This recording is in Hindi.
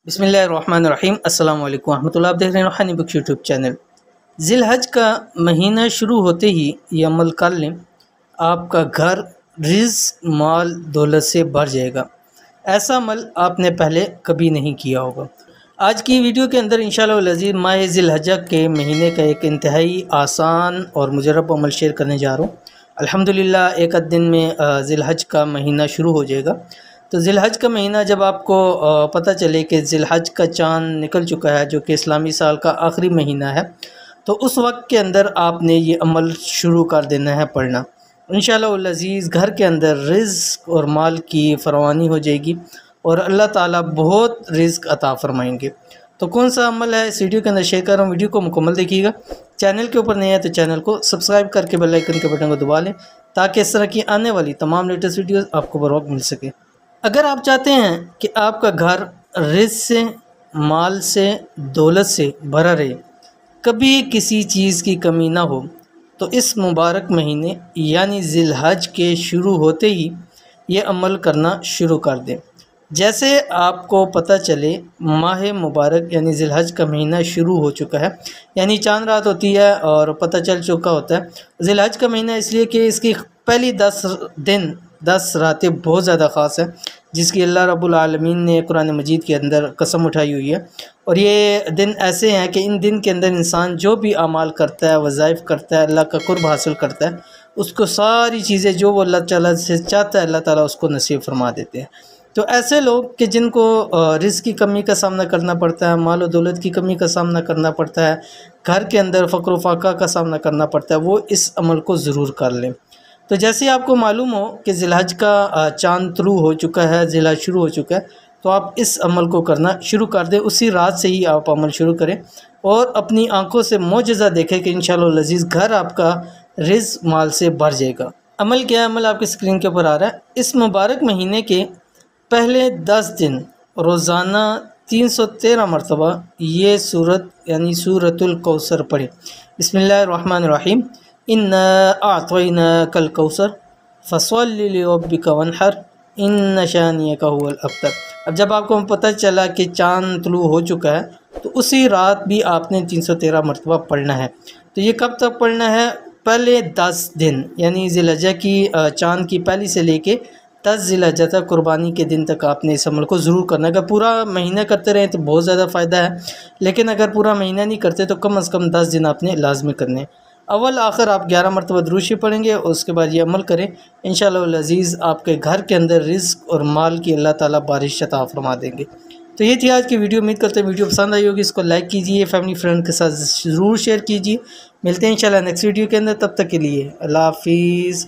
बिस्मिल्लाहिर्रहमानिर्रहीम अस्सलाम वालेकुम रहमतुल्लाह। आप देख रहे हैं रूहानी बुक्स यूट्यूब चैनल। ज़िलहज का महीना शुरू होते ही ये अमल कर लें, आपका घर रिज़्क़ माल दौलत से भर जाएगा। ऐसा अमल आपने पहले कभी नहीं किया होगा। आज की वीडियो के अंदर इंशाअल्लाह अज़ीज़ माह ज़िलहज के महीने का एक इंतहाई आसान और मुजर्रब अमल शेयर करने जा रहा हूँ। अल्हम्दुलिल्लाह एक आध दिन में ज़िलहज का महीना शुरू हो जाएगा। तो ज़िलहज का महीना जब आपको पता चले कि ज़िलहज का चाँद निकल चुका है, जो कि इस्लामी साल का आखिरी महीना है, तो उस वक्त के अंदर आपने ये अमल शुरू कर देना है पढ़ना। इंशाअल्लाह अज़ीज़ घर के अंदर रिज़्क़ और माल की फरवानी हो जाएगी और अल्लाह ताला बहुत रिज़्क़ अता फ़रमाएंगे। तो कौन सा अमल है इस वीडियो के अंदर शेयर कर रहा हूँ। वीडियो को मुकम्मल देखिएगा। चैनल के ऊपर नए हैं तो चैनल को सब्सक्राइब करके बेल आइकन के बटन को दबा लें, ताकि इस तरह की आने वाली तमाम लेटेस्ट वीडियोज़ आपको बर वक्त मिल सके। अगर आप चाहते हैं कि आपका घर रिज़्क़ से, माल से, दौलत से भरा रहे, कभी किसी चीज़ की कमी ना हो, तो इस मुबारक महीने यानी ज़िलहज के शुरू होते ही ये अमल करना शुरू कर दें। जैसे आपको पता चले माह मुबारक यानी ज़िलहज का महीना शुरू हो चुका है, यानी चांद रात होती है और पता चल चुका होता है। ज़िलहज का महीना इसलिए कि इसकी पहली 10 दिन 10 रातें बहुत ज़्यादा ख़ास है, जिसकी अल्लाह रब्बुल आलमीन ने कुरान मजीद के अंदर कसम उठाई हुई है। और ये दिन ऐसे हैं कि इन दिन के अंदर इंसान जो भी अमाल करता है, वज़ाइफ करता है, अल्लाह का कुर्ब हासिल करता है, उसको सारी चीज़ें जो वो अल्लाह ताला से चाहता है अल्लाह ताला उसको नसीब फरमा देते हैं। तो ऐसे लोग कि जिनको रिज़्क़ की कमी का सामना करना पड़ता है, माल और दौलत की कमी का सामना करना पड़ता है, घर के अंदर फ़क्र फ़ाक़ा का सामना करना पड़ता है, वो इस अमल को ज़रूर कर लें। तो जैसे आपको मालूम हो कि ज़िलहज का चाँद तुलू हो चुका है, ज़िलहज शुरू हो चुका है, तो आप इस अमल को करना शुरू कर दें। उसी रात से ही आप अमल शुरू करें और अपनी आंखों से मोजज़ा देखें कि इंशाअल्लाह अज़ीज़ घर आपका रिज़्क़ माल से भर जाएगा। अमल क्या है? अमल आपकी स्क्रीन के ऊपर आ रहा है। इस मुबारक महीने के पहले 10 दिन रोज़ाना 313 मरतबा ये सूरत यानी सूरतुल कौसर पढ़ें। बिस्मिल्लाहिर्रहमानिर्रहीम। इन्ना अअतैनाकल कौसर फसल्लि लिरब्बिका वन्हर इन्न शानियका हुवल अब्तर। अब जब आपको पता चला कि चाँद तुलू हो चुका है, तो उसी रात भी आपने 313 मरतबा पढ़ना है। तो ये कब तक पढ़ना है? पहले 10 दिन यानी ज़िलहज की चाँद की पहली से लेके 10 ज़िलहज तक, कुर्बानी के दिन तक आपने इस अमल को ज़रूर करना है। अगर पूरा महीना करते रहें तो बहुत ज़्यादा फ़ायदा है, लेकिन अगर पूरा महीना नहीं करते तो कम से कम 10 दिन आपने लाजमी करने। अव्वल आखिर आप 11 मरतबा दुरूद शरीफ पढ़ेंगे और उसके बाद ये अमल करें। इंशाअल्लाह अज़ीज़ आपके घर के अंदर रिज़्क़ और माल की अल्लाह ताला बारिश अता फरमा देंगे। तो ये थी आज की वीडियो। उम्मीद करते हैं वीडियो पसंद आई होगी। इसको लाइक कीजिए, फैमिली फ्रेंड के साथ ज़रूर शेयर कीजिए। मिलते हैं इंशाअल्लाह नेक्स्ट वीडियो के अंदर। तब तक के लिए अल्लाह हाफ़िज़।